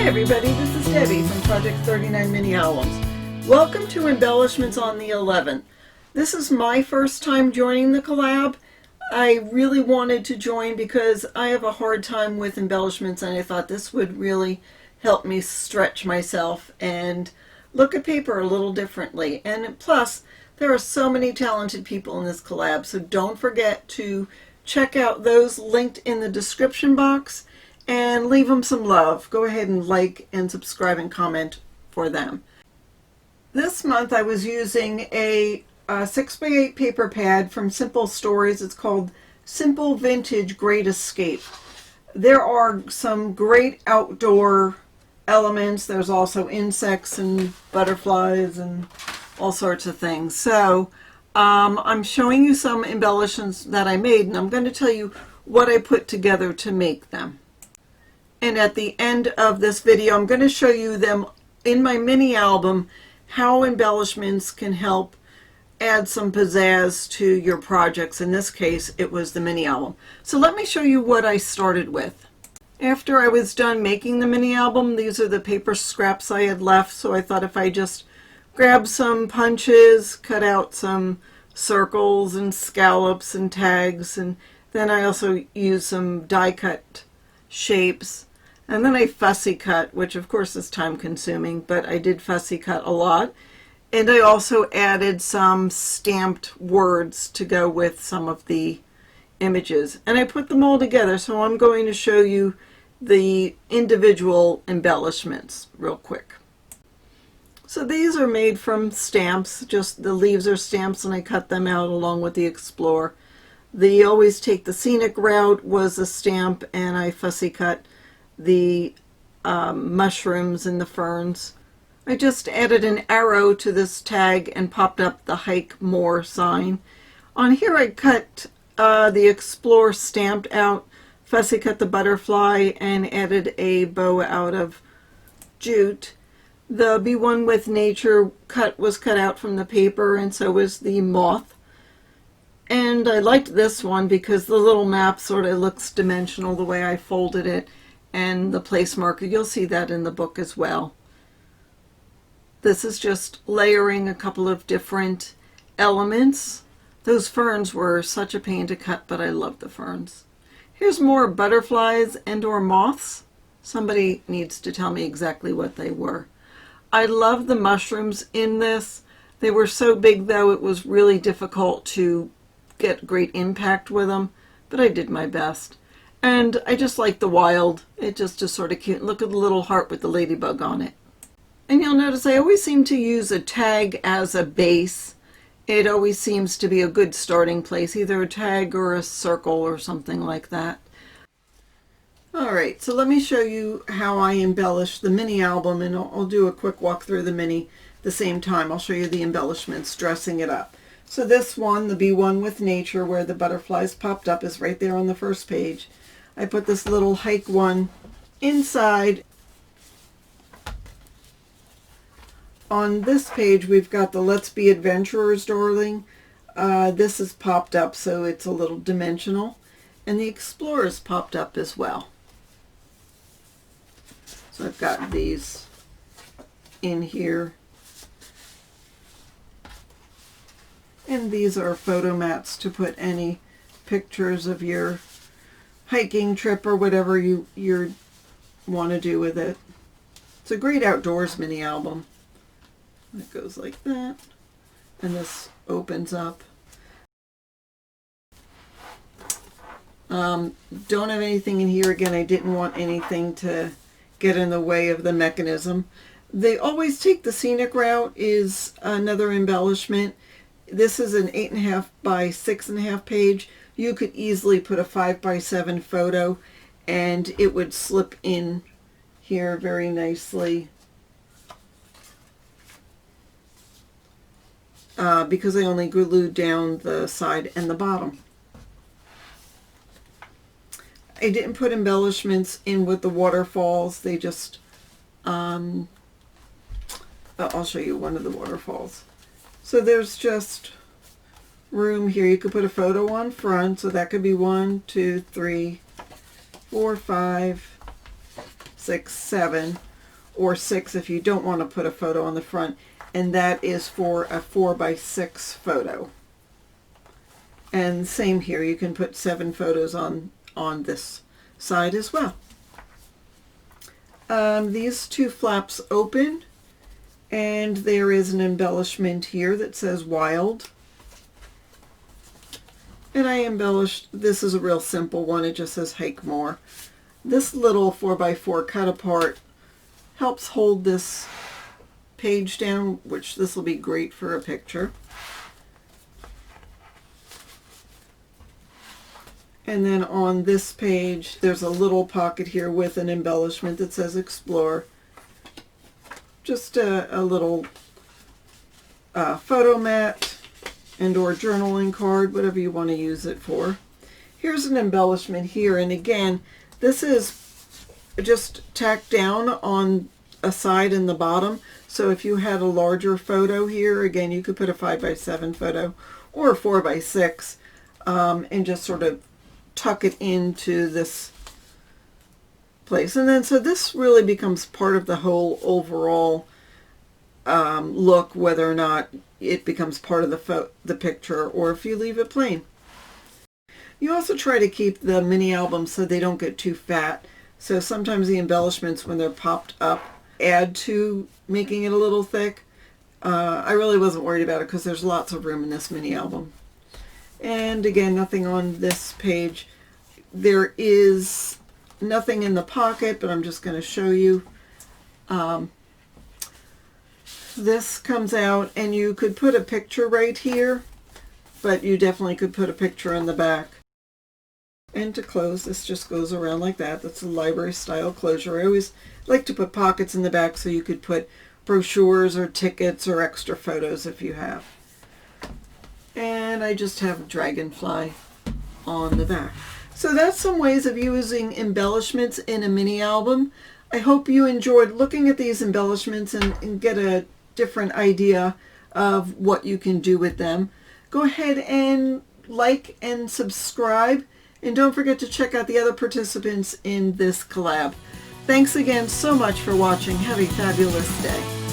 Hi everybody, this is Debbie from Project 39 Mini Albums. Welcome to Embellishments on the 11th. This is my first time joining the collab. I really wanted to join because I have a hard time with embellishments, and I thought this would really help me stretch myself and look at paper a little differently. And plus, there are so many talented people in this collab, so don't forget to check out those linked in the description box and leave them some love. Go ahead and like and subscribe and comment for them. This month I was using a 6x8 paper pad from Simple Stories. It's called Simple Vintage Great Escape. There are some great outdoor elements. There's also insects and butterflies and all sorts of things. So I'm showing you some embellishments that I made, and I'm going to tell you what I put together to make them. And at the end of this video, I'm going to show you them in my mini album, how embellishments can help add some pizzazz to your projects. In this case, it was the mini album. So let me show you what I started with. After I was done making the mini album, these are the paper scraps I had left. So I thought if I just grab some punches, cut out some circles and scallops and tags, and then I also used some die cut shapes. And then I fussy cut, which of course is time consuming, but I did fussy cut a lot. And I also added some stamped words to go with some of the images. And I put them all together, so I'm going to show you the individual embellishments real quick. So these are made from stamps, just the leaves are stamps, and I cut them out along with the Explore. The Always Take the Scenic Route was a stamp, and I fussy cut the mushrooms and the ferns. I just added an arrow to this tag and popped up the Hike More sign. On here I cut the Explore stamped out, fussy cut the butterfly, and added a bow out of jute. The Be One with Nature was cut out from the paper, and so was the moth. And I liked this one because the little map sort of looks dimensional the way I folded it, and the place marker, you'll see that in the book as well. This is just layering a couple of different elements. Those ferns were such a pain to cut, but I love the ferns. Here's more butterflies and or moths. Somebody needs to tell me exactly what they were. I love the mushrooms in this. They were so big though, it was really difficult to get great impact with them, but I did my best. And I just like the wild. It just is sort of cute. Look at the little heart with the ladybug on it. And you'll notice I always seem to use a tag as a base. It always seems to be a good starting place, either a tag or a circle or something like that. Alright, so let me show you how I embellish the mini album, and I'll do a quick walk through the mini at the same time. I'll show you the embellishments, dressing it up. So this one, the Be One with Nature, where the butterflies popped up, is right there on the first page. I put this little hike one inside. On this page we've got the Let's Be Adventurers, Darling. This is popped up so it's a little dimensional. And the Explorers popped up as well. So I've got these in here. And these are photo mats to put any pictures of your hiking trip or whatever you want to do with it. It's a great outdoors mini album. It goes like that, and this opens up. Don't have anything in here. Again, I didn't want anything to get in the way of the mechanism. They Always Take the Scenic Route is another embellishment. This is an 8.5 by 6.5 page. You could easily put a 5 by 7 photo and it would slip in here very nicely. Because I only glued down the side and the bottom. I didn't put embellishments in with the waterfalls. They just, I'll show you one of the waterfalls. So there's just room here. You could put a photo on front, so that could be 1, 2, 3, 4, 5, 6, 7. or 6 if you don't want to put a photo on the front, and that is for a 4x6 photo. And same here, you can put 7 photos on this side as well. These 2 flaps open, and there is an embellishment here that says Wild. And I embellished, this is a real simple one, it just says Hike More. This little 4x4 cut apart helps hold this page down, which this will be great for a picture. And then on this page, there's a little pocket here with an embellishment that says Explore. Just a little photo mat and or journaling card, whatever you want to use it for. Here's an embellishment here, and again, this is just tacked down on a side in the bottom. So if you had a larger photo here, again, you could put a 5x7 photo or a 4x6 and just sort of tuck it into this place. And then so this really becomes part of the whole overall look, whether or not it becomes part of the picture or if you leave it plain. You also try to keep the mini albums so they don't get too fat. So sometimes the embellishments, when they're popped up, add to making it a little thick. I really wasn't worried about it because there's lots of room in this mini album. And again, nothing on this page. There is nothing in the pocket, but I'm just going to show you. This comes out, and you could put a picture right here, but you definitely could put a picture in the back. And to close, this just goes around like that. That's a library style closure. I always like to put pockets in the back so you could put brochures or tickets or extra photos if you have. And I just have a dragonfly on the back. So that's some ways of using embellishments in a mini album. I hope you enjoyed looking at these embellishments and get a different idea of what you can do with them. Go ahead and like and subscribe, and don't forget to check out the other participants in this collab. Thanks again so much for watching. Have a fabulous day.